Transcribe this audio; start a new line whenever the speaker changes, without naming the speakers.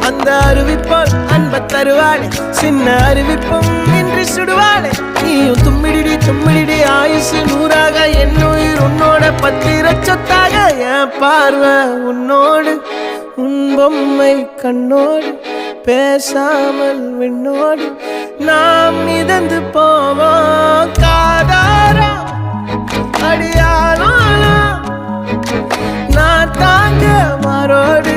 அந்த அறிவிப்போல் அன்ப தருவாளே சின்ன அறிவிப்பும் இன்று சுடுவாளே நீயும் தும்மிடி ஆயுசு நூறாக என் உயிர் உன்னோட பத்திர சொத்தாக என் பார்வை உன்னோடு உன் பொம்மை கண்ணோடு பேசாமல் விண்ணோடு நாம் மிதந்து போவோம் காதாரா அடியானாலும் நான் தாங்க மாறோடு